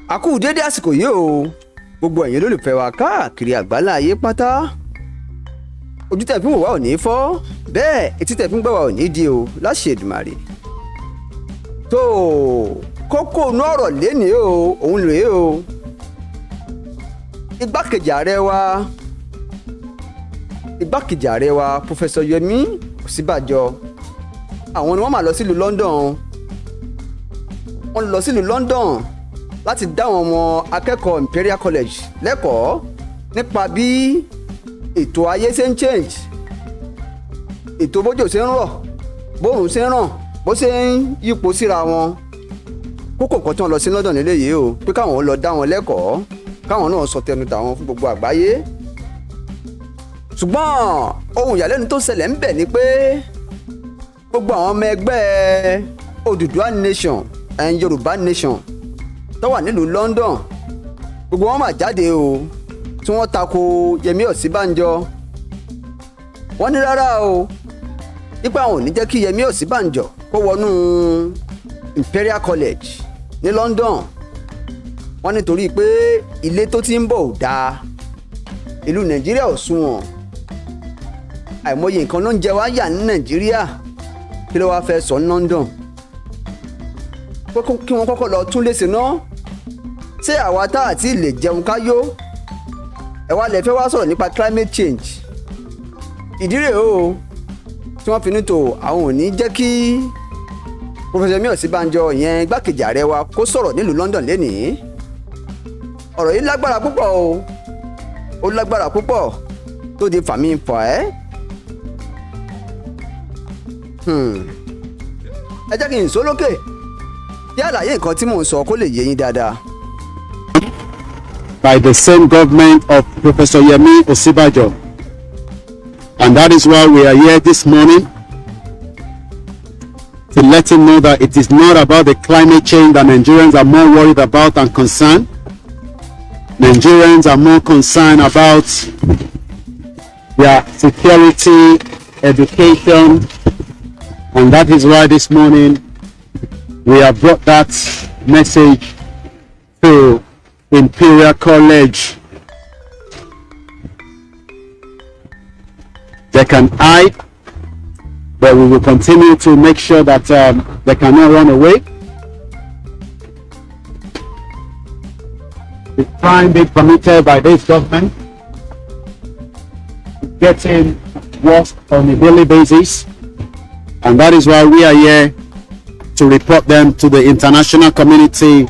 a kú dédé àsìkò yìí o gbogbo ẹ̀yin olólùfẹ́ wa káàkiri àgbálá ayé pátá ojú tẹ̀ fi ń wò wá ò ní fọ́ bẹ́ẹ̀ etí tẹ̀ fi ń gbọ́ wá ò ní di o láṣẹ Èdùmàrè tó kókó inú ọ̀rọ̀ lénìí o òun rèé o igbákejì ààrẹ wa Professor Yemi Osibanjo àwọn ni wọ́n máa lọ sílùú London wọ́n lọ sílùú London láti dá àwọn ọmọ akẹ́kọ̀ọ́ Imperial College lẹ́kọ̀ọ́ nípa bí ètò ayé ṣe ń change ètò bójò ṣe ń rọ̀ bóòrùn ṣe ń ràn bó ṣe ń yípo síra wọn kókò kan tí wọ́n lọ sí London nílé yìí o pé káwọn lọ dá wọn lẹ́kọ̀ọ́ káwọn náà sọ tẹnu tàwọn fún gbogbo àgbáyé ṣùgbọ́n ohun ìyàlẹ́nu tó ṣẹlẹ̀ ń bẹ̀ ni pé gbogbo àwọn ọmọ ẹgbẹ́ Odùduwà Nation and Yoruba Nation tó wà nílùú London gbogbo wọn máa jáde o tí wọ́n tako Yemi Osibanjo wọ́n ní rárá o nípa àwọn ò ní jẹ́ kí Yemi Osibanjo kó wọnú Imperial College ní London wọ́n nítorí pé ilé tó ti ń bọ̀ ò dáa ìlú Nàìjíríà ò sunwọ̀n àìmọye nǹkan ló ń jẹ wá yà ní Nàìjíríà kí ló wáá fẹ́ sọ ní London kí wọ́n kọ́kọ́ lọ tún léṣe náà ṣé àwa tá àti lè jẹun ká yó ẹ wá lè fẹ́ wá sọ̀rọ̀ nípa climate change ìdí rèé o tí wọ́n fi ní tò àwọn ò ní jẹ́ kí Professor Yemi Osibanjo ìyẹn igbákejì ààrẹ wa kó sọ̀rọ̀ nílùú London lénìí ọ̀rọ̀ yìí lágbára púpọ̀ o ó lágbára púpọ̀ tó di fàmí fà ẹ́ ẹ jẹ́ kí n sọ lókè kí àlàyé nǹkan tí mò ń sọ kó lè yé yín dáadáa. By the same government of Professor Yemi Osibanjo, and that is why we are here this morning to let him know that it is not about the climate change that Nigerians are more worried about and concerned. Nigerians are more concerned about their security, education, and that is why this morning we have brought that message to Imperial College. They can hide, but we will continue to make sure that they cannot run away. The crime being committed by this government is getting worse on a daily basis, and that is why we are here to report them to the international community.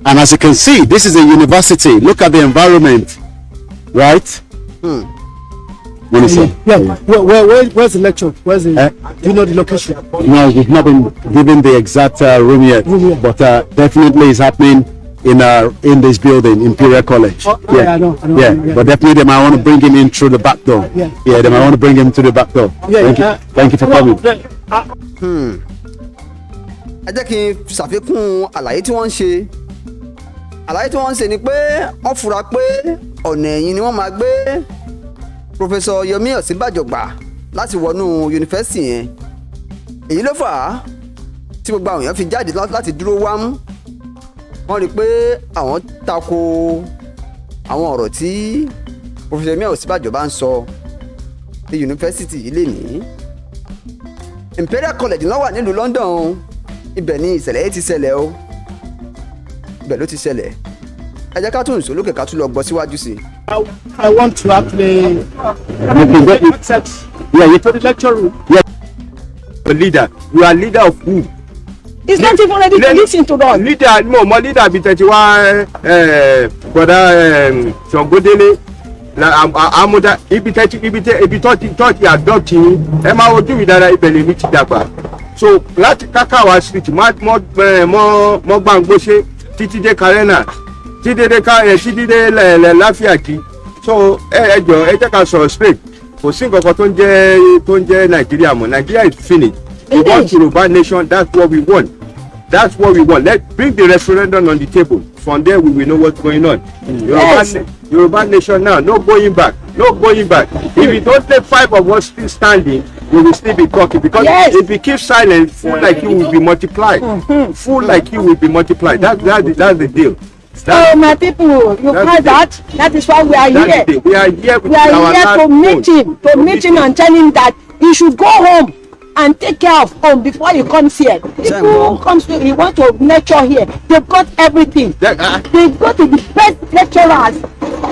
And as you can see, this is a university. Look at the environment, right? Yeah. Where's the lecture? Where's the? Do you know the location? No, we've not been given the exact room yet, but definitely it's happening in this building, Imperial College. Oh, yeah, I know. Yeah, but definitely they might want to bring him in through the back door. Yeah, they might want to bring him to the back door. Yeah, thank you for coming. ẹ jẹ́ kí n ṣàfikún àlàyé tí wọ́n ń ṣe ni pé wọ́n fura pé ọ̀nà ẹ̀yìn ni wọ́n máa gbé Professor Yemi Osibanjo gbà láti wọnú yunifásitì yẹn èyí ló fà á tí gbogbo àwọn èèyàn fi jáde láti dúró wámú wọ́n rí i pé àwọn tako àwọn ọ̀rọ̀ tí Professor Yemi Osibanjo bá ń sọ ní yunifásitì yìí lè ní Imperial College ló wà nílùú London ibẹ̀ ni ìṣẹ̀lẹ̀ yìí ti ṣẹlẹ̀ o ibẹ̀ ló ti ṣẹlẹ̀ ẹ jẹ́ ká tún ìṣó lókè ká tún lọ gbọ́ síwájú sí i. I want to actually accept. Yeah, you to the lecture room. Yeah, a leader. You are leader of who? He's not even ready to listen to us. Leader, no, my leader be 31. Brother Songodele. Amuda, ibi 30 adopting. Emma ojú mi dára ibẹ̀ mi ti dàgbà. So láti Kakawa street mo Gbangbose títí dé Karena títí dé Láfíàkì. So ẹ jọ̀ọ́ ẹ jẹ́ ká sọ̀rọ̀ straight. Kò sí nǹkan tó ń jẹ́ Nigeria mọ́. Nigeria is finished. We want Yoruba nation. That's what we want. That's what we want. Let's bring the referendum on the table. From there we will know what's going on. Yoruba nation now. No going back. If we don't take 5 of us still standing, we will still be talking. Because if we keep silent, fool like you will be multiplied. Fool like you will be multiplied. That's the deal. So my people, you heard that? That is why we are here. We are here with We are our here to last meet phone. him, and tell him that he should go home and take care of home before he comes here. People who comes to, he want to lecture here. They've got everything. They've got to be best lecturers.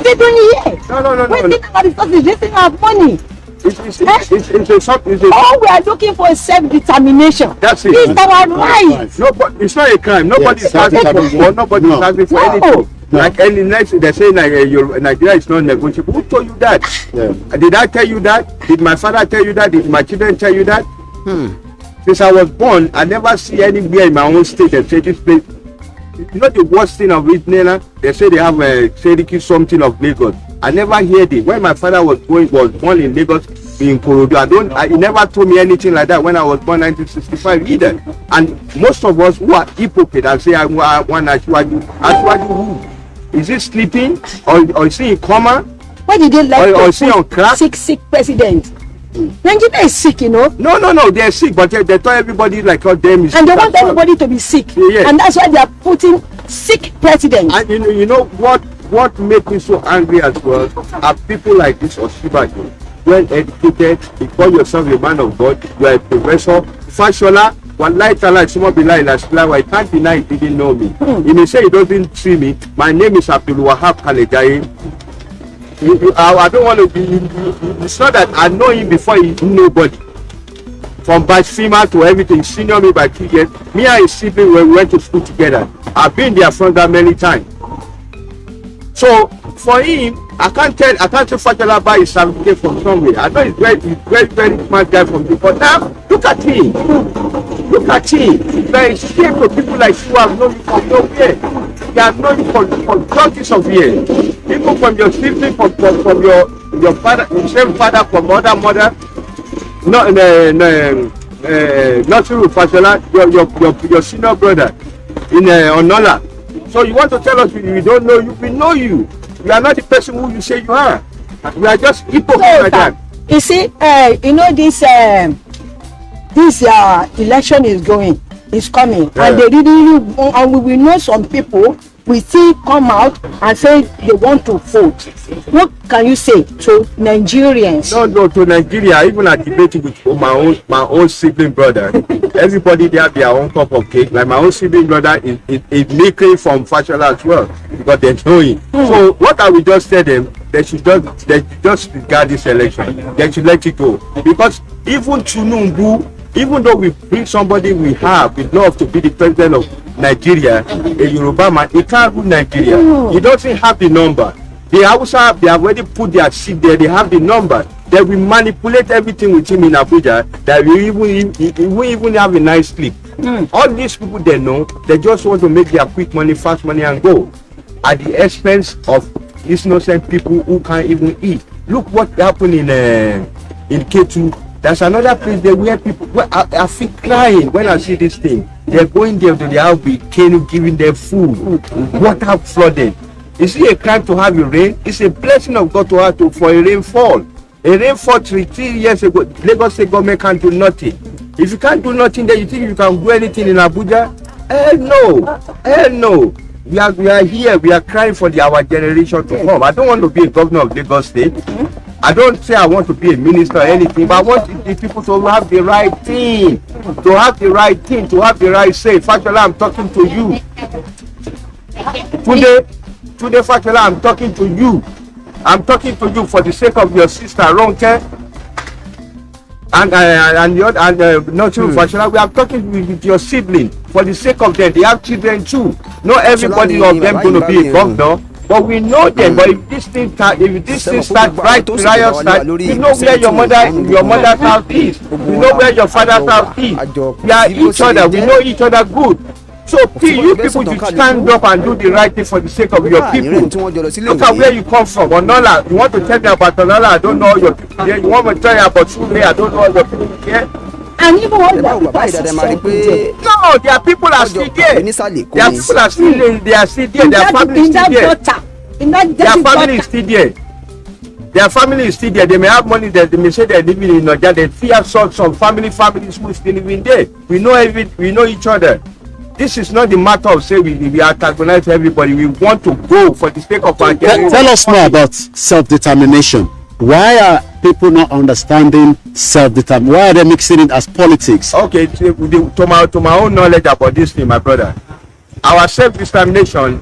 They don't here. No. Wasting our resources, wasting our money. It's All we are looking for is self-determination. That's it. It's our right. Nobody, it's not a crime. Nobody is asking for war. Nobody is asking for anything. Like any next, they say Nigeria is not negotiable. Who told you that? Did I tell you that? Did my father tell you that? Did my children tell you that? Since I was born, I never see anywhere in my own state that say this place. You know the worst thing of it, Nena? They say they have a something of Lagos. I never heard it. When my father was born in Lagos, in Korodu, he never told me anything like that when I was born 1965 either. And most of us who are hypocrites and say I want Ashwaju who? Is he sleeping or is he in coma? Why did they like or is he on crack? Sick president? Nigeria is sick, you know. No, they're sick, but they tell everybody like them is. And they want everybody to be sick. Yeah. And that's why they are putting sick presidents. And you know what makes me so angry as well are people like this Osibanjo, well educated, you call yourself a man of God, you are a professor, Fashola, one light like someone be like I can't deny he didn't know me. He may say he doesn't see me. My name is Abdul Wahab Kalejaye. I don't want to be. It's not that I know him before he knew nobody. From blasphema to everything, senior me by 2 years. Me and his sibling when we went to school together. I've been there front that many times. So for him, I can't say Fatala buy his certificate from somewhere. I know he's very smart guy from the. But now look at him. Look at him. There is shame for people like you have known you from nowhere. They have known you for thousands of years. People from your sibling, from your father, your same father, from mother. No, not through Fashola, your senior brother in Onola. So you want to tell us we don't know you? We know you. You are not the person who you say you are. We are just hypocrites like that. You see, you know this election is coming, and they really and we will know some people will still come out and say they want to vote. What can you say to Nigerians? No, to Nigeria. Even I debated with my own sibling brother. Everybody there have their own cup of cake. Like my own sibling brother is making from Fashola as well because they know him. So what I will just tell them, they should just regard this election. They should let it go because even Tunumbu, even though we bring somebody we love to be the president of Nigeria, a Yoruba man, he can't rule Nigeria. He doesn't have the number. The Hausa, they have already put their seat there. They have the number. They will manipulate everything with him in Abuja. That he will even have a nice sleep. All these people they know, they just want to make their quick money, fast money, and go at the expense of these innocent people who can't even eat. Look what happened in K2. There's another place there where people, I feel crying when I see this thing. They're going there to the house with Kenu giving them food, water flooded. Is it a crime to have a rain? It's a blessing of God to have for a rainfall. A rainfall 3 years ago, Lagos State government can't do nothing. If you can't do nothing, then you think you can do anything in Abuja? Hell no. We are here. We are crying for our generation to come. I don't want to be a governor of Lagos State. I don't say I want to be a minister or anything, but I want the people to have the right thing, to have the right say. Fashola, I'm talking to you. Today, Fashola, I'm talking to you. I'm talking to you for the sake of your sister, Ronke, and not you, Fashola. We are talking with your sibling for the sake of them. They have children too. Not everybody of them going to be a governor. But we know them. But if this thing start, riot start, you know where your mother's house is. You know where your father's house is. We are each other. We know each other good. So you people should stand up and do the right thing for the sake of your people. Look at where you come from. Onola, you want to tell me about Onola? I don't know all your people here. You want me to tell you about Sule? I don't know all your people here. And even all no, their people are still there. Their people are still there. They are still there. Their family is still there. Their family is still there. Their family is still there. They may have money that they may say they're living in Nigeria. They fear some families who are still living there. We know each other. This is not the matter of say we antagonize everybody. We want to go for the sake of our Tell us more about self-determination. Why are people not understanding self-determination? Why are they mixing it as politics? Okay, to my own knowledge about this thing, my brother, our self-determination,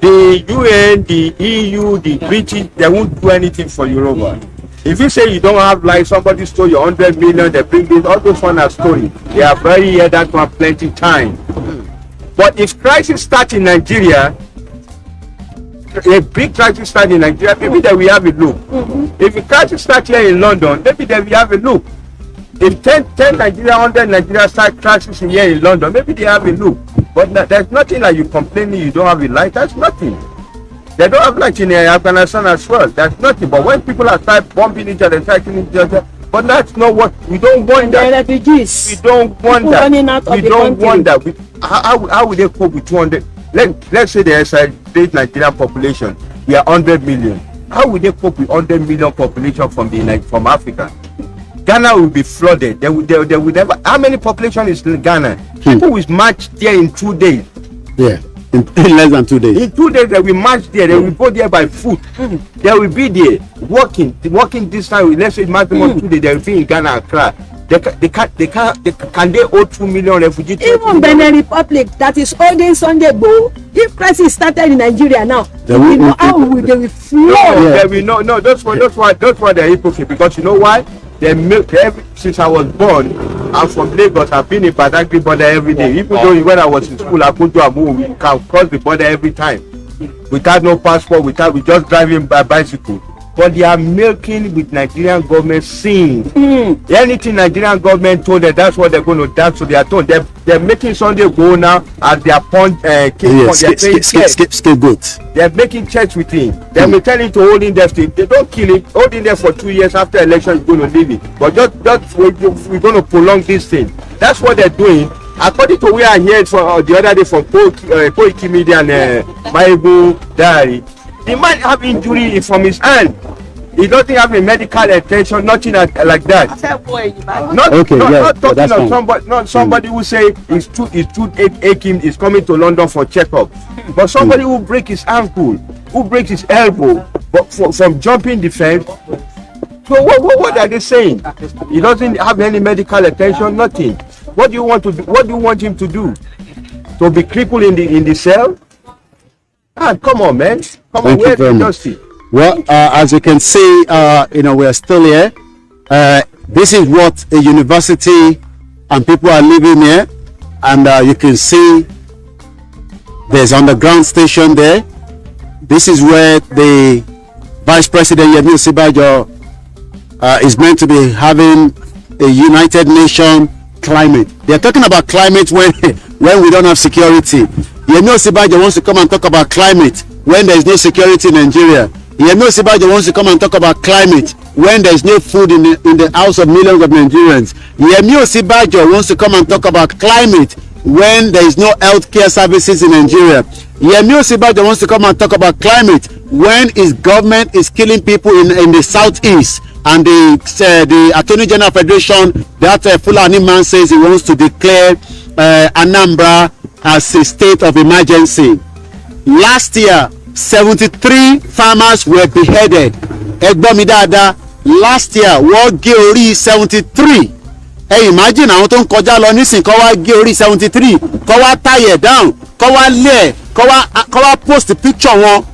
the UN, the EU, the British, they won't do anything for Yoruba. If you say you don't have life, somebody stole your 100 million, they bring this, all those one are stolen. They are very here that one plenty time. But if crisis starts in Nigeria, a big crisis starts in Nigeria, maybe that we have a look. If a crisis starts here in London, maybe that we have a look. If 10 Nigeria, 100 Nigeria start crisis here in London, maybe they have a look. But there's nothing like you complaining you don't have a light. That's nothing. They don't have light in Afghanistan as well. That's nothing. But when people are start bombing each other, attacking each other, but that's not what we don't want. That refugees. We don't want people that. We don't want that. How would they cope with 200? Let's say there's a great Nigerian population. We are 100 million. How would they cope with 100 million population from Africa? Ghana will be flooded. They will never. How many population is in Ghana? People will march there in 2 days. Yeah, in less than 2 days. In 2 days, they will march there. They will go there by foot. They will be there walking distance. Let's say maximum 2 days. They will be in Ghana and Accra. Can they hold 2 million refugees? Even Benin Republic that is holding Sunday Igboho, if crisis started in Nigeria now, they will flood. They will no. That's why they're hypocrite, because you know why? They milk since I was born. I'm from Lagos. I've been in Badagry border every day. Even though when I was in school, I could do a move. We can cross the border every time without no passport. We just driving by bicycle. But they are milking with Nigerian government scenes. Anything Nigerian government told them, that's what they're going to dance to their tone. They're making Sunday go now as their scapegoat. They're making church with him. They're returning to holding them. They don't kill him. Holding them for 2 years after election is going to leave it. But we're going to prolong this thing. That's what they're doing. According to where I heard from the other day from Koiki Media and Maibu Diary, the man have injury from his hand. He doesn't have a medical attention, nothing like that. Not somebody who say his tooth aching is coming to London for checkup, but somebody who break his ankle, who breaks his elbow, but from jumping the fence. So what are they saying? He doesn't have any medical attention, nothing. What do you want to do? What do you want him to do? To be crippled in the cell? Come on, man. Thank you very much. Well, as you can see, we are still here. This is what a university and people are living here, and you can see there's underground station there. This is where the Vice President Yemi Osibanjo is meant to be having a United Nations climate. They are talking about climate when we don't have security. Yemi Osibanjo wants to come and talk about climate when there is no security in Nigeria. Yemi Osibanjo wants to come and talk about climate when there is no food in the house of millions of Nigerians. Yemi Osibanjo wants to come and talk about climate when there is no healthcare services in Nigeria. Yemi Osibanjo wants to come and talk about climate when his government is killing people in the southeast. And the Attorney General Federation, that Fulani man says he wants to declare Anambra as a state of emergency. Last year, 73 farmers were beheaded. Egbomidada, last year, wọ́n gé orí 73. Imagine àwọn tó ń kọjá lọ nísìn kọ́ wá gé orí 73, kọ́ wá tie down, kọ́ wá lẹ̀, kọ́ wá post picture wọn.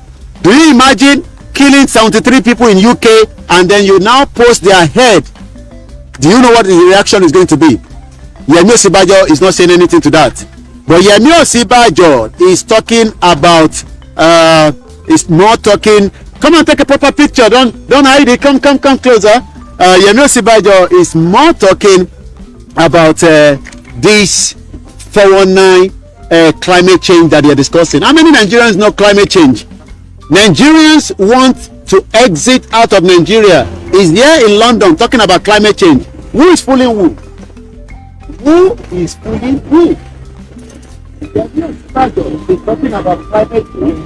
Do you imagine killing 73 people in UK and then you now post their head? Do you know what the reaction is going to be? Yemi Osibanjo is not saying anything to that. But Yemi Osibanjo is talking about, is more talking, come and take a proper picture, don't hide it, come closer. Yemi Osibanjo is more talking about this 419 climate change that they are discussing. How many Nigerians know climate change? Nigerians want to exit out of Nigeria. Is here in London talking about climate change. Who is fooling who? Who is fooling who? Is talking about climate change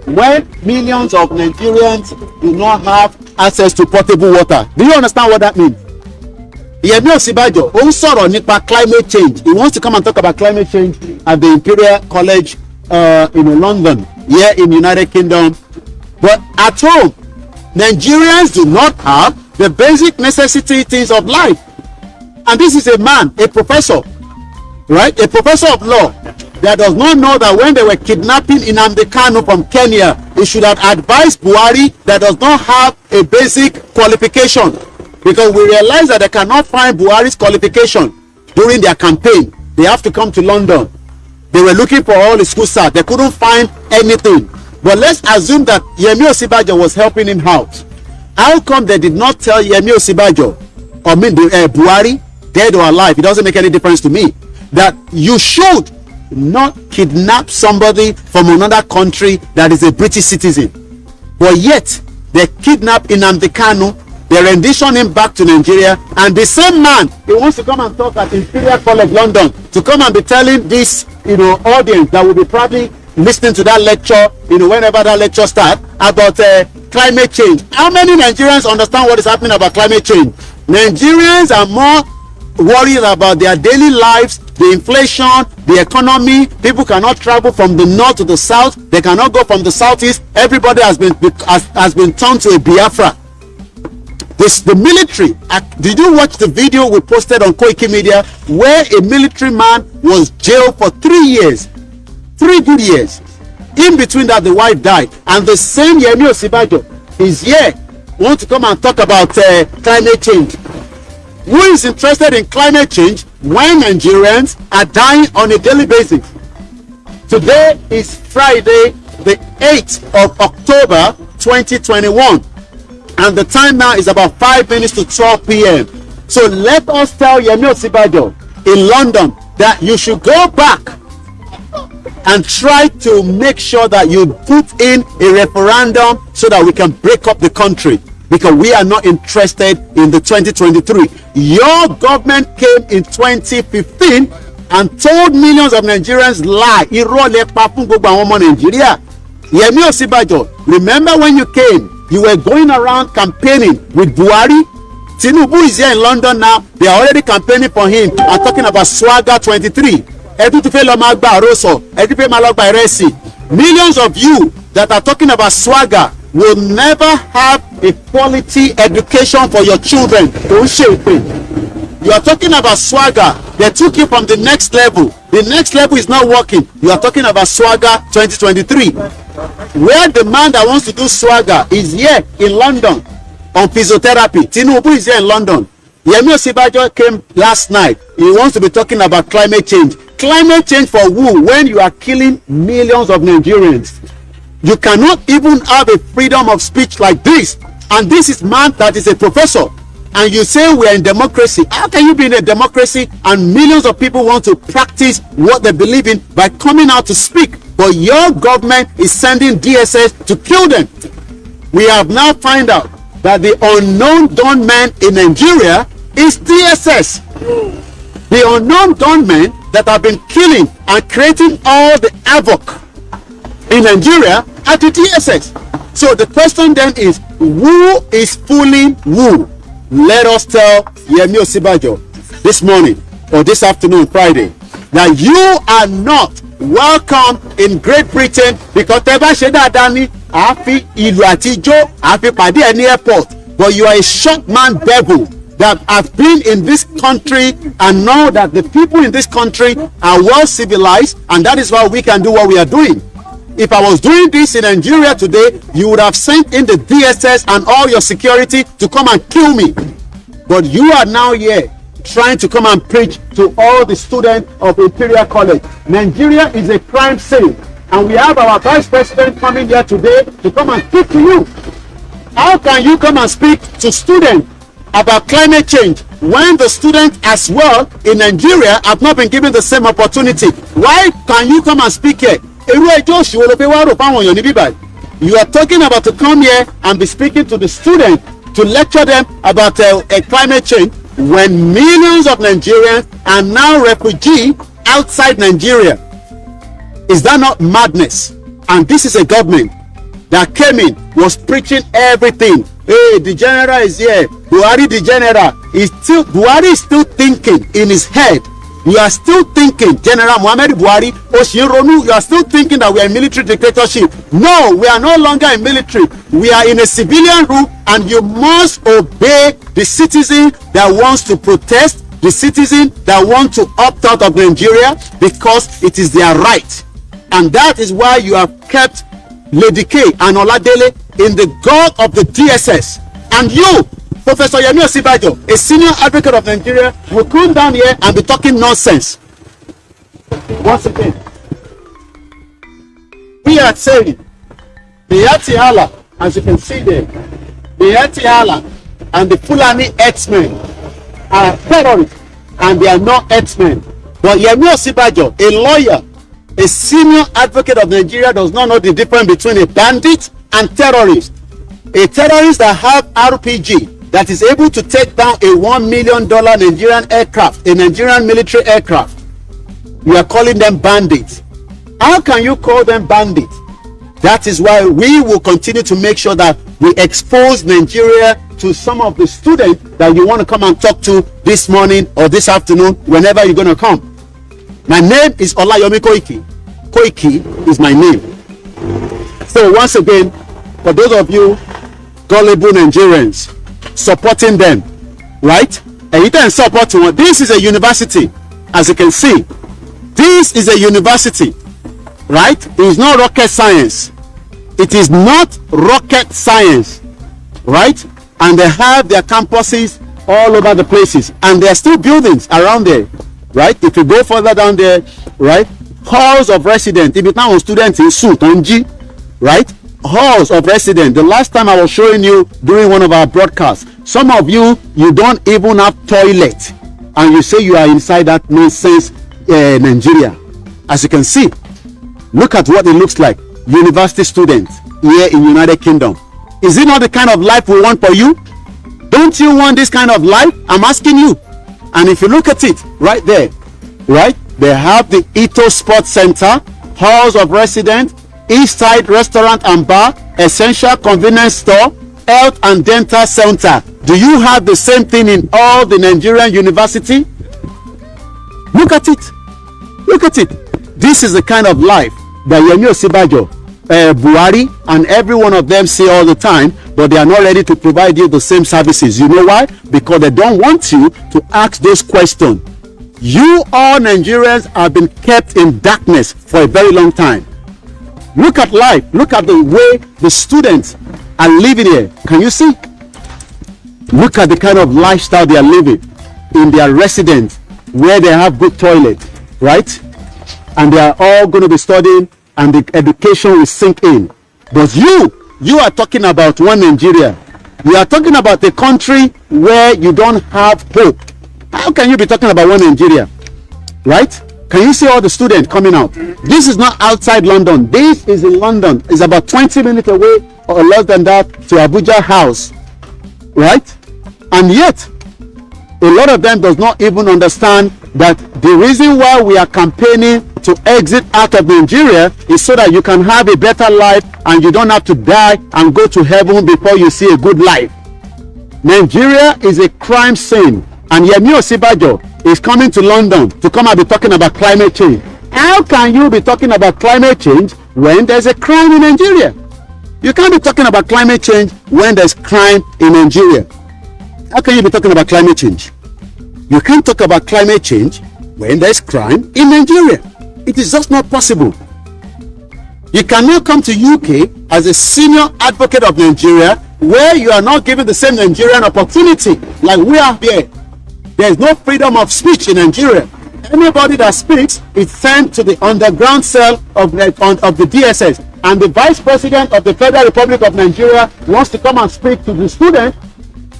when millions of Nigerians do not have access to potable water. Do you understand what that means? Yemi Osibanjo ó ń sọ̀rọ̀ nípa climate change. He wants to come and talk about climate change at the Imperial College in London, here in United Kingdom. But at home, Nigerians do not have the basic necessity things of life. And this is a man, a professor, right? A professor of law that does not know that when they were kidnapping Nnamdi Kanu from Kenya, he should have advised Buhari that does not have a basic qualification. Because we realize that they cannot find Buhari's qualification during their campaign. They have to come to London. They were looking for all the school start. They couldn't find anything. But let's assume that Yemi Osibanjo was helping him out. How come they did not tell Yemi Osibanjo, or Buhari, dead or alive, it doesn't make any difference to me, that you should not kidnap somebody from another country that is a British citizen? But yet, they kidnap Nnamdi Kanu, they rendition him back to Nigeria, and the same man, he wants to come and talk at Imperial College London, to come and be telling this, audience that will be probably listening to that lecture, whenever that lecture starts, about climate change. How many Nigerians understand what is happening about climate change? Nigerians are more worried about their daily lives, the inflation, the economy. People cannot travel from the north to the south. They cannot go from the southeast. Everybody has been turned to a Biafra. The military, did you watch the video we posted on Koiki Media where a military man was jailed for 3 years? 3 good years. In between that, the wife died. And the same Yemi Osibanjo is here, want to come and talk about climate change. Who is interested in climate change when Nigerians are dying on a daily basis? Today is Friday, the 8th of October, 2021. And the time now is about 5 minutes to 12 p.m. So let us tell Yemi Osibanjo in London that you should go back and try to make sure that you put in a referendum so that we can break up the country, because we are not interested in the 2023. Your government came in 2015 and told millions of Nigerians lie. Yemi Osibanjo, remember when you came, you were going around campaigning with Buhari. Tinubu is here in London now. They are already campaigning for him and talking about Swagger 23. Millions of you that are talking about Swagger will never have a quality education for your children. You are talking about Swagger. They took you from the next level. The next level is not working. You are talking about Swagger 2023. Where the man that wants to do Swagger is here in London on physiotherapy. Tinubu is here in London. Yemi Osibanjo came last night. He wants to be talking about climate change. Climate change for who? When you are killing millions of Nigerians. You cannot even have a freedom of speech like this. And this is man that is a professor. And you say we are in democracy. How can you be in a democracy and millions of people want to practice what they believe in by coming out to speak? But your government is sending DSS to kill them. We have now found out that the unknown gunman in Nigeria is DSS. The unknown gunmen that have been killing and creating all the havoc in Nigeria are the DSS. So the question then is, who is fooling who? Let us tell Yemi Osibanjo this morning or this afternoon, Friday, that you are not welcome in Great Britain, because Teba Sheda Dani Afi Ilu Atijo Afi Padi any airport, but you are a short man devil that has been in this country and know that the people in this country are well civilized, and that is why we can do what we are doing. If I was doing this in Nigeria today, you would have sent in the DSS and all your security to come and kill me. But you are now here trying to come and preach to all the students of Imperial College. Nigeria is a crime city, and we have our vice president coming here today to come and speak to you. How can you come and speak to students about climate change when the students as well in Nigeria have not been given the same opportunity? Why can you come and speak here? You are talking about to come here and be speaking to the students to lecture them about climate change when millions of Nigerians are now refugees outside Nigeria. Is that not madness? And this is a government that came in, was preaching everything hey, the general is here, Buhari the general, Buhari is still thinking in his head. You are still thinking, General Muhammad Buhari, Oshinronu, you are still thinking that we are in military dictatorship. No, we are no longer in military. We are in a civilian rule, and you must obey the citizen that wants to protest, the citizen that want to opt out of Nigeria, because it is their right. And that is why you have kept Lady K and Oladele in the guard of the DSS. And you, Professor Yomi Osibanjo, a senior advocate of Nigeria, will come down here and be talking nonsense. Once again, we are saying the Yatihala, as you can see there, the Yatihala and the Fulani X-Men are terrorists, and they are not X-Men. But Yomi Osibanjo, a lawyer, a senior advocate of Nigeria, does not know the difference between a bandit and terrorist. A terrorist that have RPG, that is able to take down a $1 million Nigerian aircraft, a Nigerian military aircraft, you are calling them bandits. How can you call them bandits? That is why we will continue to make sure that we expose Nigeria to some of the students that you want to come and talk to this morning or this afternoon, whenever you're going to come. My name is Olayomi Koiki. Koiki is my name. So once again, for those of you gullible Nigerians supporting them, right? And you can support one. This is a university, as you can see. This is a university, right? It is not rocket science. It is not rocket science, right? And they have their campuses all over the places, and there are still buildings around there, right? If you go further down there, right? Halls of residence. If you now students in Sutanji, right? Halls of residence. The last time I was showing you during one of our broadcasts, some of you don't even have toilet, and you say you are inside that nonsense Nigeria. As you can see, look at what it looks like. University students here in United Kingdom. Is it not the kind of life we want for you? Don't you want this kind of life? I'm asking you. And if you look at it right there, right, they have the Ito Sports Center, halls of residence, East Side Restaurant and Bar, Essential Convenience Store, Health and Dental Center. Do you have the same thing in all the Nigerian university? Look at it. Look at it. This is the kind of life that Yomi Osibanjo, Buhari, and every one of them see all the time, but they are not ready to provide you the same services. You know why? Because they don't want you to ask those questions. You all Nigerians have been kept in darkness for a very long time. Look at life. Look at the way the students are living here. Can you see? Look at the kind of lifestyle they are living in their residence, where they have good toilet, right? And they are all going to be studying, and the education will sink in. But you are talking about one Nigeria. You are talking about a country where you don't have hope. How can you be talking about one Nigeria, right? Can you see all the students coming out? This is not outside London. This is in London. It's about 20 minutes away or less than that to Abuja House, right? And yet, a lot of them does not even understand that the reason why we are campaigning to exit out of Nigeria is so that you can have a better life and you don't have to die and go to heaven before you see a good life. Nigeria is a crime scene, and Yomi Osibanjo is coming to London to come and be talking about climate change. How can you be talking about climate change when there's a crime in Nigeria? You can't be talking about climate change when there's crime in Nigeria. How can you be talking about climate change? You can't talk about climate change when there's crime in Nigeria. It is just not possible. You cannot come to UK as a senior advocate of Nigeria where you are not given the same Nigerian opportunity like we are here. There is no freedom of speech in Nigeria. Anybody that speaks is sent to the underground cell of the DSS. And the Vice President of the Federal Republic of Nigeria wants to come and speak to the students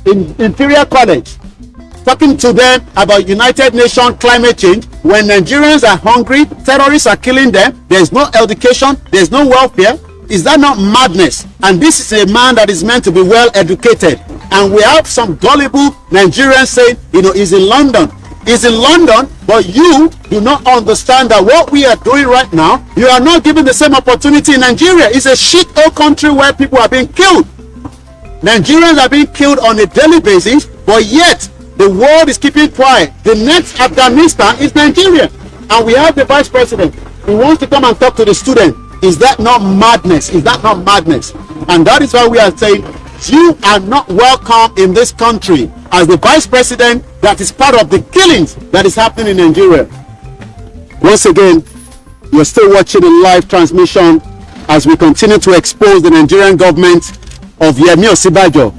in Imperial College, talking to them about United Nations climate change when Nigerians are hungry, terrorists are killing them, there's no education, there's no welfare. Is that not madness? And this is a man that is meant to be well educated. And we have some gullible Nigerians saying, he's in London. He's in London, but you do not understand that what we are doing right now, you are not given the same opportunity in Nigeria. It's a shit hole country where people are being killed. Nigerians are being killed on a daily basis, but yet the world is keeping quiet. The next Afghanistan is Nigeria, and we have the vice president who wants to come and talk to the student. Is that not madness? Is that not madness? And that is why we are saying you are not welcome in this country as the vice president that is part of the killings that is happening in Nigeria. Once again, you're still watching a live transmission as we continue to expose the Nigerian government of Yemi Osibanjo,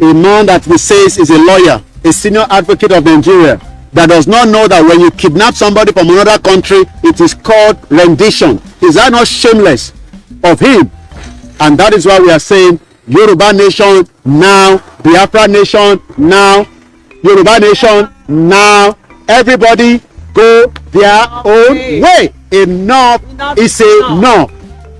a man that we say is a lawyer, a senior advocate of Nigeria, that does not know that when you kidnap somebody from another country, it is called rendition. Is that not shameless of him? And that is why we are saying Yoruba nation now, Biafra nation now, Yoruba nation now. Everybody go their own way. Enough is enough.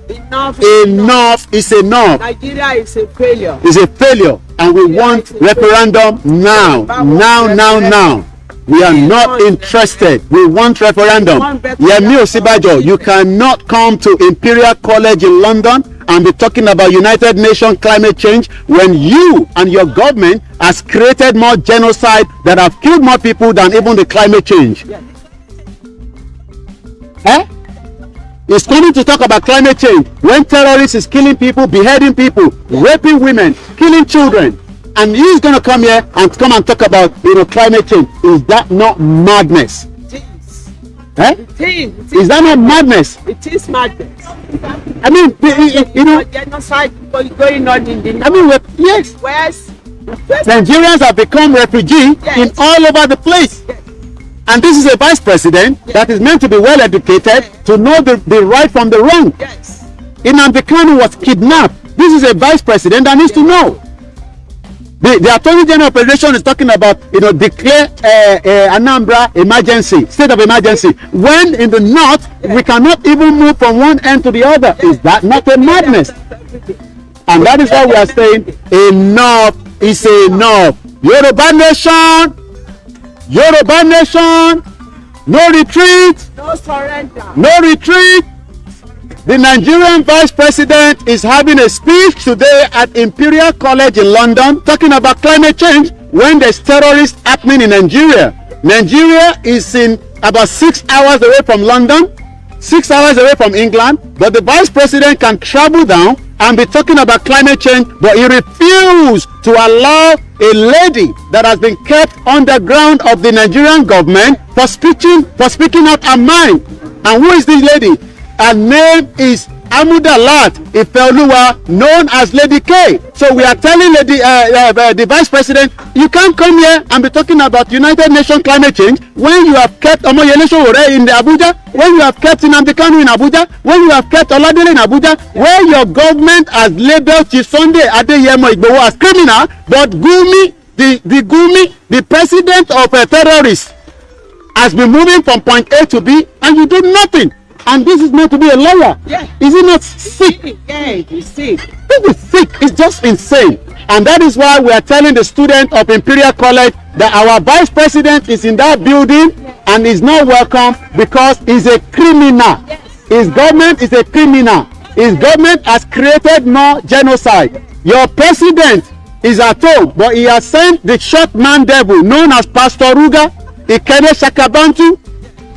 Enough is enough. Nigeria is a failure. It's a failure, and we want referendum now. Now. We are not interested. We want referendum. Yemi Osibanjo, you cannot come to Imperial College in London and be talking about United Nations climate change when you and your government has created more genocide that have killed more people than even the climate change. It's coming to talk about climate change when terrorists is killing people, beheading people, raping women, killing children, and he's going to come here and talk about climate change. Is that not madness? It is. It is. Is that not madness? It is madness. I mean, genocide going on in the. I mean, yes. West. Nigerians have become refugees in all over the place. Yes. And this is a vice president that is meant to be well educated to know the right from the wrong. Yes. Nnamdi Kanu was kidnapped. This is a vice president that needs to know. The Attorney General Federation is talking about, declare Anambra emergency, state of emergency. When in the north, we cannot even move from one end to the other. Is that not a madness? And that is why we are saying enough is enough. Yoruba nation, Yoruba nation, no retreat, no surrender, no retreat. The Nigerian vice president is having a speech today at Imperial College in London talking about climate change when there's terrorist happening in Nigeria. Nigeria is in about 6 hours away from London, 6 hours away from England, but the vice president can travel down and be talking about climate change, but he refused to allow a lady that has been kept underground of the Nigerian government for speaking out her mind. And who is this lady? Her name is Amudalat Ifeoluwa, known as Lady K. So we are telling the vice president, you can't come here and be talking about United Nations climate change when you have kept Omoyele Sowore in Abuja, when you have kept Nnamdi Kanu in Abuja, when you have kept Oladele in Abuja, where your government has labeled Chief Sunday Adeyemo Igboho as criminal, but Gumi, the president of a terrorist, has been moving from point A to B, and you do nothing. And this is meant to be a lawyer. Yeah. Is it not sick? Yeah, it's sick. It is sick. It's just insane. And that is why we are telling the students of Imperial College that our vice president is in that building and is not welcome because he's a criminal. Yes. His government is a criminal. His government has created more genocide. Your president is at home, but he has sent the short man devil known as Pastor Ruga Ikene Shakabantu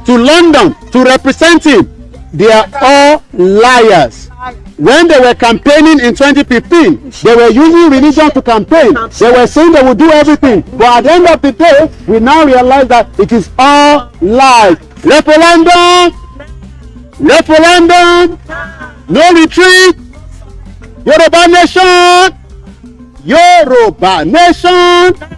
to London to represent him. They are all liars. When they were campaigning in 2015, they were using religion to campaign. They were saying they would do everything. But at the end of the day, we now realize that it is all lies. Referendum! Referendum! No retreat! Yoruba nation! Yoruba nation!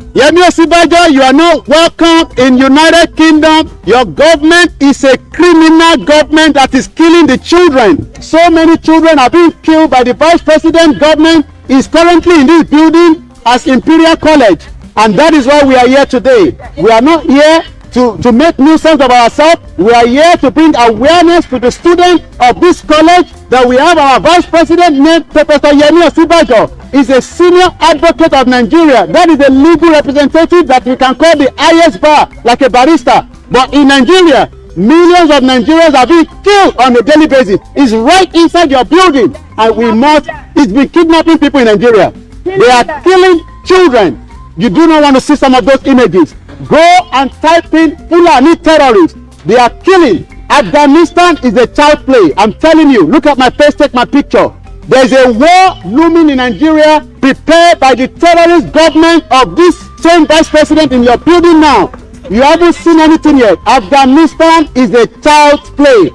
Yemi Osibanjo, you are not welcome in United Kingdom. Your government is a criminal government that is killing the children. So many children are being killed by the vice president government. Is currently in this building as Imperial College. And that is why we are here today. We are not here to make nuisance of ourselves. We are here to bring awareness to the students of this college that we have our vice president named Professor Yemi Osibanjo. Is a senior advocate of Nigeria. That is a legal representative that we can call the highest bar, like a barrister. But in Nigeria, millions of Nigerians are being killed on a daily basis. It's right inside your building, and we must. It's been kidnapping people in Nigeria. They are killing children. You do not want to see some of those images. Go and type in Fulani terrorists. They are killing. Afghanistan is a child play. I'm telling you. Look at my face, take my picture. There's a war looming in Nigeria prepared by the terrorist government of this same vice president in your building now. You haven't seen anything yet. Afghanistan is a child's play.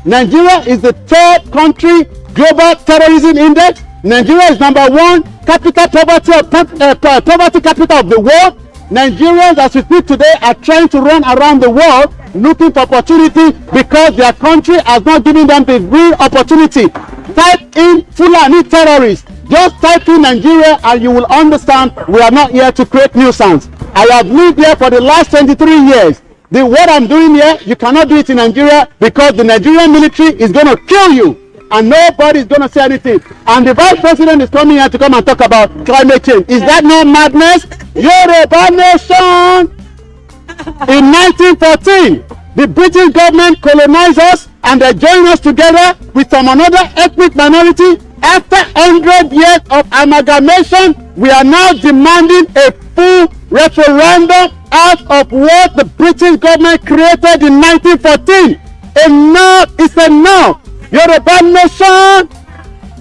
Nigeria is the third country global terrorism index. Nigeria is number 1 capital poverty capital of the world. Nigerians, as we speak today, are trying to run around the world looking for opportunity because their country has not given them the real opportunity. Type in Fulani terrorists. Just type in Nigeria and you will understand we are not here to create nuisance. I have lived here for the last 23 years. What I'm doing here, you cannot do it in Nigeria because the Nigerian military is going to kill you and nobody is going to say anything. And the vice president is coming here to come and talk about climate change. Is that not madness? Yoruba nation! In 1914, the British government colonized us and they joined us together with some another ethnic minority. After 100 years of amalgamation, we are now demanding a full referendum out of what the British government created in 1914. Enough is enough. Yoruba nation,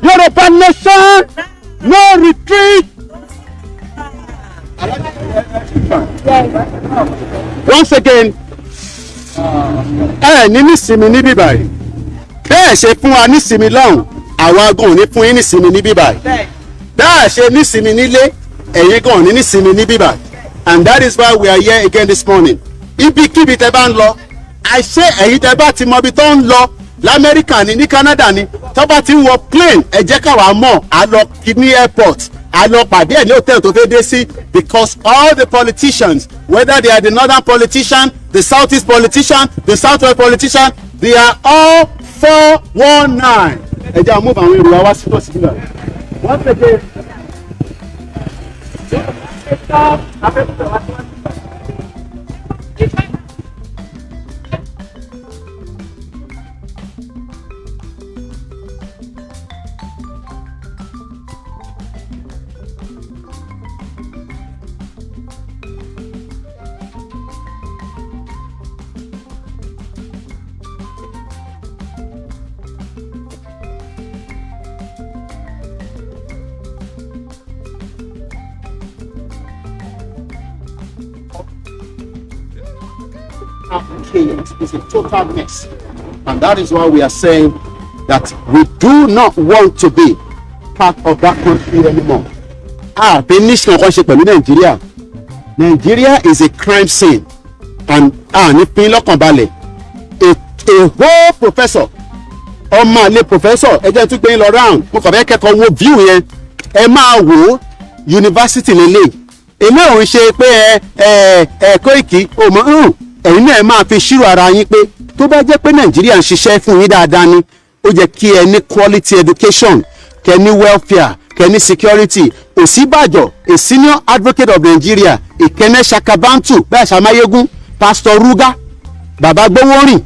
Yoruba nation, no retreat. Once again, ní nísìmí níbí báyìí bẹ́ẹ̀ ṣe fún wa nísìmí lọ́hùn àwa gan ní fún yín nísìmí níbí báyìí bẹ́ẹ̀ ṣe nísìmí nílé ẹ̀yin gan ní nísìmí níbí báyìí, and that is why we are here again this morning. Ibikíbi tẹ́ bá ń lọ àṣé ẹ̀yin tẹ́ bá ti mọ ibi tó ń lọ lamẹ́ríkà ni ní Canada ni tó bá ti ń wọ plane ẹ jẹ́ káwa mọ̀ á lọ ní airport á lọ pàdé ẹ̀ ní hòtẹ́ẹ̀lì tó fẹ́ dé sí, because all the politicians, whether they are the northern politician, the southeast politician, the southwest politician, they are all 419. ẹ jẹ́ àmúbà àwọn èrò wa sí tòsí nígbà wọ́n fẹ́ chaos. It's a total mess, and that is why we are saying that we do not want to be part of that country anymore. Nation kan ṣe pẹ̀lú Nigeria. Nigeria is a crime scene, and ní pín lọ́kàn balẹ̀. A whole professor, ọmọ àlè professor, ẹ jẹ́ tún gbé yín lọ round. Mo kàn fẹ́ kẹ́kọ̀ọ́ wo view yẹn. Ẹ máa wò university lélẹ̀. Èmi ò ń ṣe pé Koiki ò mọ̀ ẹ̀yin náà máa fi ṣírò ara yín pé tó bá jẹ́ pé Nàìjíríà ń ṣiṣẹ́ fún yín dáadáa ni ó jẹ́ kí ẹ ní quality education, kẹ́ ní welfare, kẹ́ ní security. Osibanjo, a senior advocate of Nigeria, Ìkẹ́nẹ́ Ṣakabantu bẹ́ẹ̀ ṣàmáyégún, Pastor Ruga, Bàbá Gbówórìn,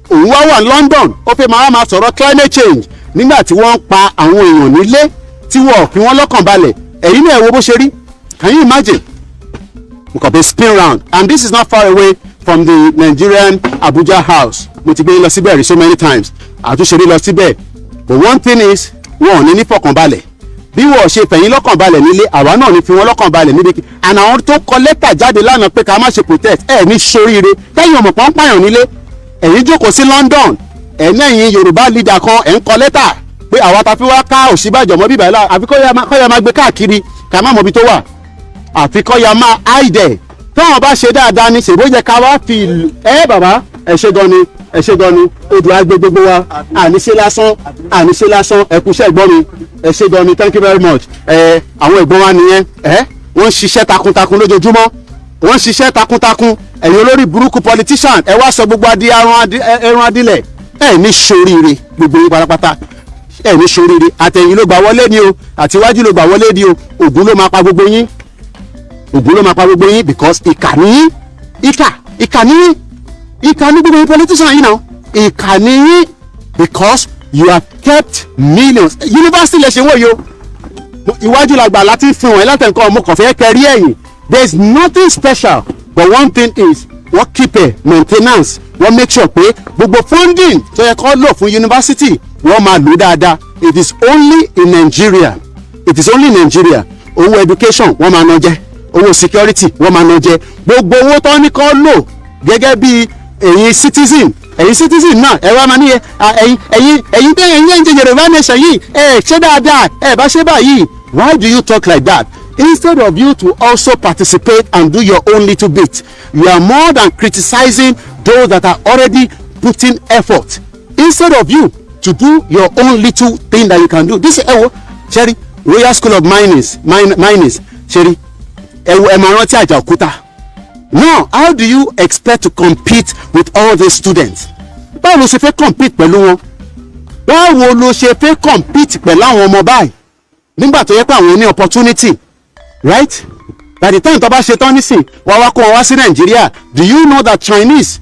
òun wà London, ó fẹ́ máa sọ̀rọ̀ climate change nígbà tí wọ́n ń pa àwọn èèyàn nílé tí wọ́n fi wọ́n lọ́kàn balẹ̀. Ẹ̀yin náà wo bó ṣe rí, can you imagine? We could be spin round, and this is not far away from the Nigerian Abuja house. Mo ti gbé lọ síbẹ̀ rí so many times. Àtúnṣe rí lọ síbẹ̀. But one thing is, wọn ò ní fọkànbalẹ̀. Bí wọ́n ṣe fẹ̀yìn lọ́kànbalẹ̀ nílé, àwa náà ní fi wọ́n lọ́kànbalẹ̀ níbi. And àwọn tó kọ lẹ́tà jáde lánàá pé ká má ṣe protest ní ṣoríire. Tẹ́yìn ọmọ kan pààyàn nílé. Ẹ̀yin jókòó sí London. Ẹ̀yin Yorùbá leader kan ń kọ lẹ́tà pé àwa ta fi wá ká Osibanjo mọ́ bíbá ilá. Àfi kọ́ ya máa gbé káàkiri ká má mọ ibi tó wà. Àfi kọ́ ya máa áìdẹ̀. Táwọn bá ṣe dáadáa ní ṣèbó jẹ́ ká wá fi bàbá ẹ ṣé gan ni odò àgbẹ̀ gbogbo wa àníṣe lásán ẹkúṣẹ́ ẹ̀gbọ́n mi ẹ ṣé gan ni, thank you very much. Àwọn ẹ̀gbọ́n wa nìyẹn wọ́n ń ṣiṣẹ́ takuntakun lójoojúmọ́, wọ́n ń ṣiṣẹ́ takuntakun. Ẹ̀yin olórí burúkú politician ẹ wá sọ gbogbo adi ẹran adilẹ̀ ní ṣoríire gbogbo yín pátápátá ní ṣoríire. Àtẹ̀yìn ló gbà wọlé ni o àtiwájú ló gbà wọlé ni o, Ògún ló máa pa gbogbo yín. Ògún ló máa pa gbogbo yín because ìkà ní gbogbo yín politician yìí náà. Ìkà ní yín because you have kept millions. University lè ṣe wọ́n yìí o, iwájú làgbà láti fi wọn látẹ̀kọ́ ọmọ kàn fẹ́ kẹrí ẹ̀yìn. There is nothing special, but one thing is wọ́n keep it maintenance, wọ́n make sure pé gbogbo funding tó yẹ kó lò fún university wọ́n máa lò dáadáa. It is only in Nigeria, it is only in Nigeria, owó education wọ́n máa ná jẹ, owó security wọ́n máa ná jẹ, gbogbo owó tó ní kó lò gẹ́gẹ́ bí ẹ̀yin citizen náà ẹ wá máa ní ẹ̀yin tẹ́ ẹ̀yin jẹ́ Yorùbá nation yìí ṣé dáadáa bá ṣe báyìí. Why do you talk like that? Instead of you to also participate and do your own little bit, you are more than criticizing those that are already putting effort. Instead of you to do your own little thing that you can do. This Sherry, Royal School of Miners, Sherry, Emaroti Ajaokuta. Now, how do you expect to compete with all these students? Báwo ló ṣe fẹ́ compete pẹ̀lú wọn? Báwo ló ṣe fẹ́ compete pẹ̀lú àwọn ọmọ báyìí? Nígbà tó yẹ pé àwọn ní opportunity, right? By the time tó bá ṣe tán nísìn, wá kó wọn wá sí Nàìjíríà. Do you know that Chinese,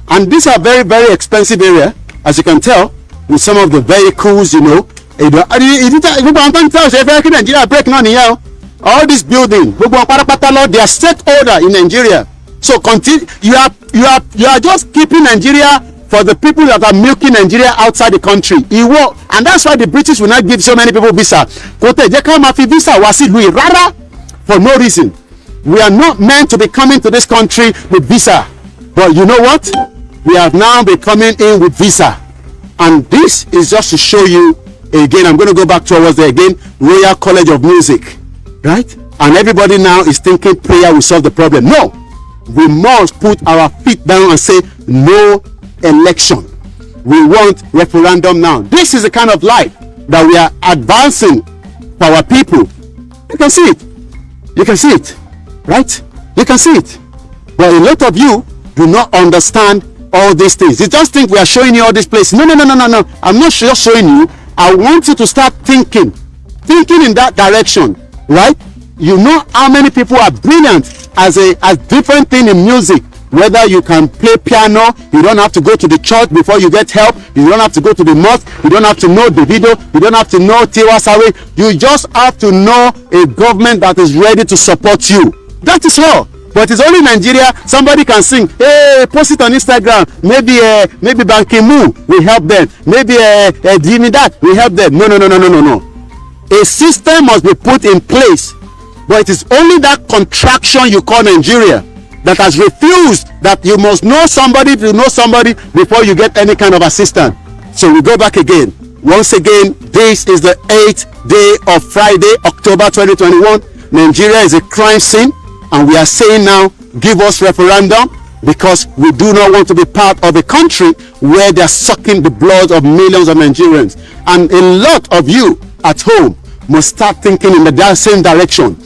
and these are very, very expensive area, as you can tell, with some of the vehicles, you know. Gbogbo àwọn tó ń tell ṣe fẹ́ kí Nàìjíríà break náà nìyẹn o. All this building, gbogbo wọn pátápátá lọ, they are stakeholder in Nigeria. So continue, you are just keeping Nigeria for the people that are milking Nigeria outside the country. And that's why the British will not give so many people visa. Kò tẹ̀ jẹ́ ká máa fi visa wá sí ìlú yìí rárá, for no reason. We are not meant to be coming to this country with visa. But you know what? We have now been coming in with visa. And this is just to show you again, I'm going to go back towards there again, Royal College of Music, right? And everybody now is thinking prayer will solve the problem. No, we must put our feet down and say no election. We want referendum now. This is the kind of life that we are advancing for our people. You can see it. You can see it, right? You can see it. But a lot of you do not understand all these things. You just think we are showing you all these places. No. I'm not just showing you. I want you to start thinking in that direction, right? You know how many people are brilliant as different thing in music. Whether you can play piano, you don't have to go to the church before you get help. You don't have to go to the mosque. You don't have to know the video. You don't have to know Tiwa Sawe. You just have to know a government that is ready to support you. That is all. But it's only Nigeria. Somebody can sing. Hey, post it on Instagram. Maybe Ban Ki-moon will help them. Maybe Jimmy that will help them. No. A system must be put in place. But it is only that contraction you call Nigeria that has refused that you must know somebody to know somebody before you get any kind of assistance. So we go back again. Once again, this is the 8th day of Friday, October 2021. Nigeria is a crime scene, and we are saying now, give us referendum, because we do not want to be part of a country where they are sucking the blood of millions of Nigerians. And a lot of you at home must start thinking in the same direction.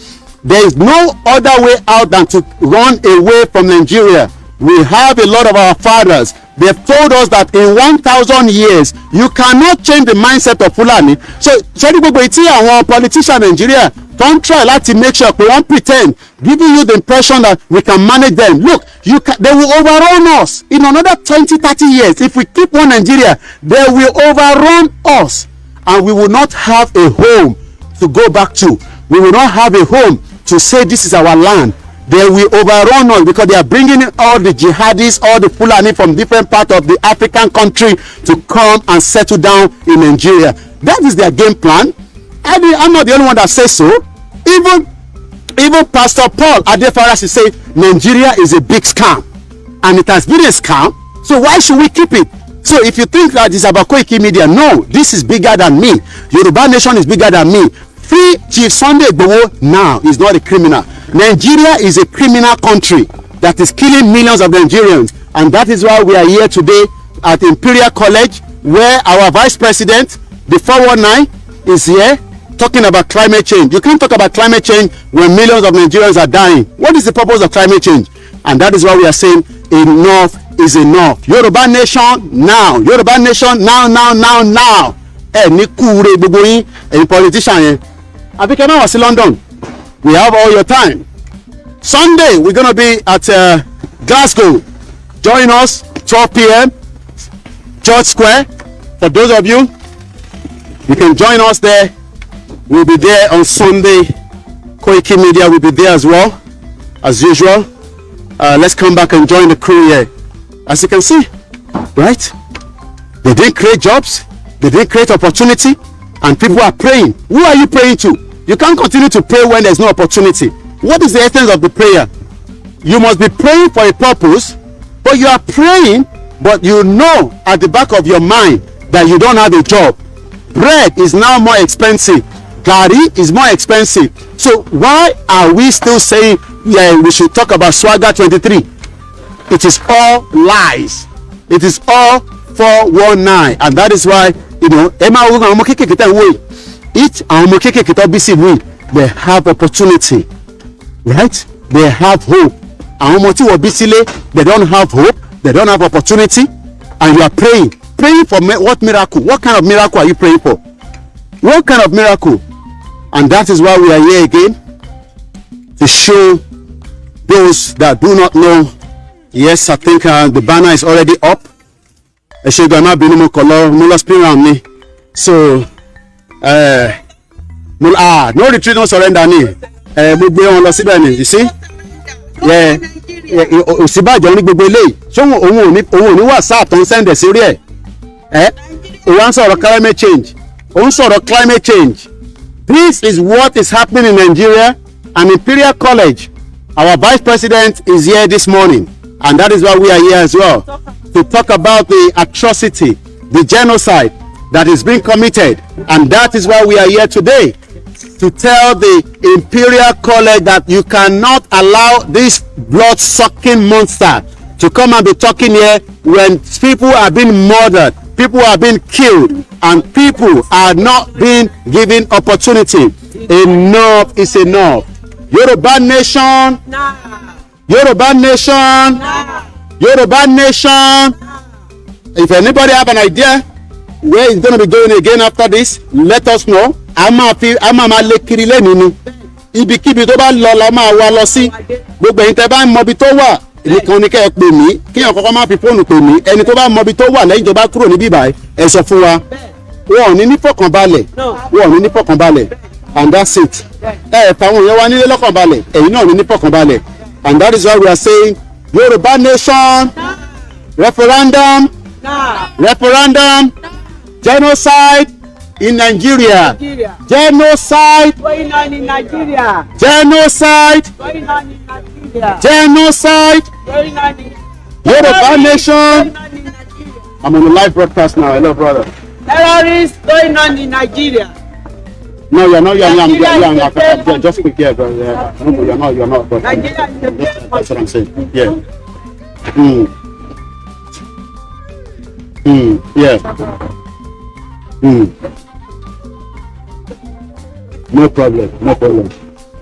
There is no other way out than to run away from Nigeria. We have a lot of our fathers. They have told us that in 1,000 years, you cannot change the mindset of Fulani. So, our politicians in Nigeria don't try to make sure we won't pretend, giving you the impression that we can manage them. Look, they will overrun us in another 20, 30 years. If we keep one Nigeria, they will overrun us, and we will not have a home to go back to. We will not have a home to say this is our land. They will overrun us because they are bringing in all the jihadis, all the Fulani from different parts of the African country to come and settle down in Nigeria. That is their game plan. I'm not the only one that says so. Even Pastor Paul Adefarasi said Nigeria is a big scam, and it has been a scam. So why should we keep it? So if you think that it's about Koiki Media, no, this is bigger than me. Yoruba Nation is bigger than me. Free Chief Sunday Igboho now is not a criminal. Nigeria is a criminal country that is killing millions of Nigerians, and that is why we are here today at Imperial College, where our Vice President, the 419, is here talking about climate change. You can't talk about climate change when millions of Nigerians are dying. What is the purpose of climate change? And that is why we are saying enough is enough. Yoruba Nation now. Yoruba Nation now. Ní kúure gbogbo yín, ẹ̀yin politician yẹn. Àbí kẹ́ máa wá sí London. We have all your time. Sunday, we're going to be at Glasgow. Join us 12 p.m. Church Square. For those of you, you can join us there We'll be there on Sunday. Koiki Media will be there as well, as usual. Let's come back and join the crew here. As you can see, right? They didn't create jobs. They didn't create opportunity. And people are praying. Who are you praying to? You can't continue to pray when there's no opportunity. What is the essence of the prayer? You must be praying for a purpose, but you are praying, but you know at the back of your mind that you don't have a job. Bread is now more expensive. Gari is more expensive. So why are we still saying, yeah, we should talk about Swagger 23? It is all lies. It is all 419, and that is why, you know, each they have opportunity, right? They have hope. They don't have hope. They don't have opportunity, and you are praying for what miracle? What kind of miracle are you praying for? What kind of miracle? And that is why we are here again, to show those that do not know. Yes, I think the banner is already up. So no retreat, no surrender. You see? Yeah. Osibanjo ní gbogbo eléyìí ṣé òun ò ní WhatsApp tó ń sẹ́ndẹ̀ sí orí ẹ̀ òun ń sọ̀rọ̀ climate change òun sọ̀rọ̀ climate change. This is what is happening in Nigeria and Imperial College. Our Vice President is here this morning, and that is why we are here as well, to talk about the atrocity, the genocide that is being committed, and that is why we are here today, to tell the Imperial College that you cannot allow this blood-sucking monster to come and be talking here when people are being murdered, people are being killed, and people are not being given opportunity. Enough is enough. Yoruba nation, Yoruba nation, Yoruba nation. If anybody have an idea where it's going to be going again after this, let us know. Ama ma le kiri lẹ́nu ni ibikíbi tó bá lọ la máa wá lọ sí. Gbogbo ẹ̀yin tẹ́ bá mọ ibi tó wà nìkan ni kẹ́ ẹ pè mí, kíyàn kọ́kọ́ má fi fóònù pè mí. Ẹni tó bá mọ ibi tó wà lẹ́yìn tó bá kúrò níbí báyìí ẹ sọ fún wa. Wọn ò ní nífọ̀kànbalẹ̀, wọn ò ní nífọ̀kànbalẹ̀, and that's it. Fáwọn èèyàn wa nílé lọ́kànbalẹ̀, ẹ̀yin náà ní nífọ̀kànbalẹ̀, and that is why we are saying Yoruba nation, referendum, referendum, genocide in Nigeria. Genocide going on in Nigeria. Genocide Going on in Nigeria. Genocide Going on in Yoruba nation. Going on in Nigeria. I'm on the live broadcast now. Hello, brother. Terrorists going on in Nigeria. No, you're not. You're just quick here, bro. Yeah. No, you're not. But Nigeria is the best that's what I'm saying. Yeah. Yeah. No problem.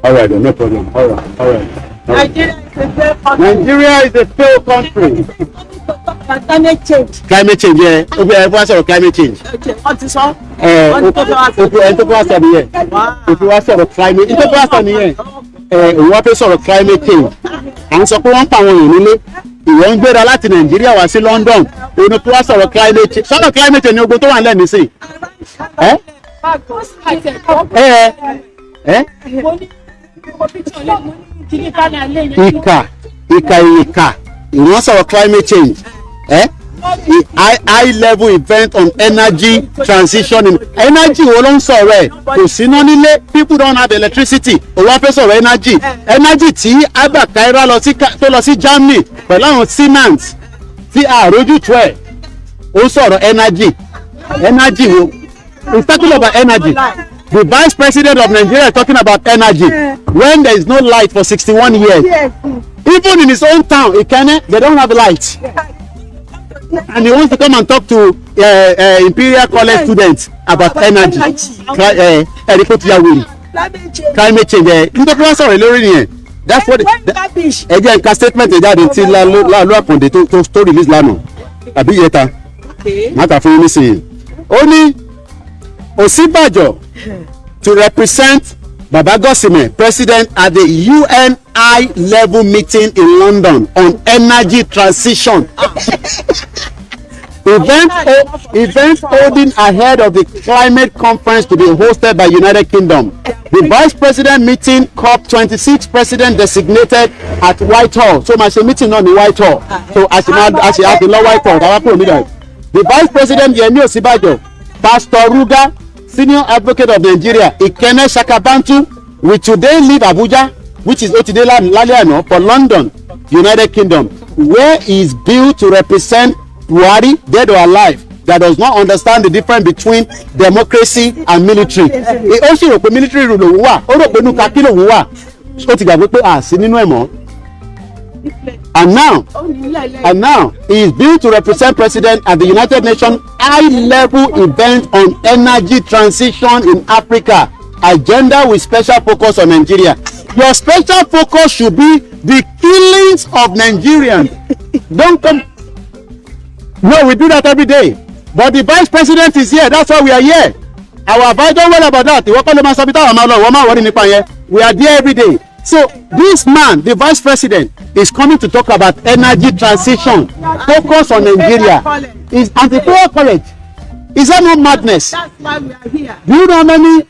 All right, no problem. All right. Nigeria is a failed country. Nigeria is a failed country. Climate change. Climate change, yeah. Okay, everyone saw climate change. Okay, what is all? Ẹni tó bá sọ nìyẹn. Òfin wa sọ̀rọ̀ climate. Ẹni tó bá sọ nìyẹn. Òun wá fẹ́ sọ̀rọ̀ climate change. À ń sọ pé wọ́n ń pa àwọn èèyàn nílé. Ìwọ ń gbéra láti Nàìjíríà wá sí London. Òun tó wá sọ̀rọ̀ climate change. Sọ̀rọ̀ climate change ni ogun tó wà nílẹ̀ nísìn. Ìkà. Ìwọ́n sọ̀rọ̀ climate change. High level event on energy transition in energy wo ló ń sọ̀rọ̀ ẹ̀ kò síná nílé, people don't have electricity. Òun á fẹ́ sọ̀rọ̀ energy tí Abba Kaira tó lọ sí Germany pẹ̀lú àwọn cement tí àrójútu ẹ̀ ó ń sọ̀rọ̀ energy wo. He's talking about energy. The Vice President of Nigeria is talking about energy when there is no light for 61 years. Even in his own town, Ikene, they don't have light. And he wants to come and talk to Imperial College students about energy. Climate change. That's what again ka statement jáde tí lálọ́ àpọ̀ndé tó release lánàá àbí yẹta máta fún yín nísìnyí. Ó ní Osibanjo to represent Baba Gosime, president at the UN high-level meeting in London on energy transition. Event holding ahead of the climate conference to be hosted by United Kingdom. The Vice President meeting COP26 President designated at Whitehall. So my meeting on the Whitehall. So as you have the Whitehall, the Vice President Yemi Osibanjo, Pastor Ruga, Senior Advocate of Nigeria, Ikene Shakabantu, will today leave Abuja, which is Otidela Laliano, for London, United Kingdom, where he is billed to represent Buhari, dead or alive, that does not understand the difference between democracy and military. He also rò pé military rule òun wà, ó rò pé inú kakí lòun wà, ó ti gbàgbé pé sí nínú ẹ̀ mọ́. And now he is billed to represent President at the United Nations high-level event on energy transition in Africa, agenda with special focus on Nigeria. Your special focus should be the killings of Nigerians. Don't come. No, we do that every day. But the Vice President is here. That's why we are here. Our advisor, don't worry about that. We are there every day. So this man, the Vice President, is coming to talk about energy transition, focus on Nigeria. Is anti-power college. Is that not madness? That's why we are here. Do you know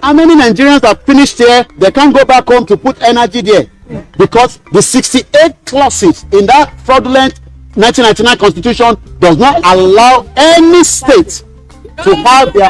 how many Nigerians have finished here? They can't go back home to put energy there because the 68 clauses in that fraudulent 1999 constitution does not allow any state to have their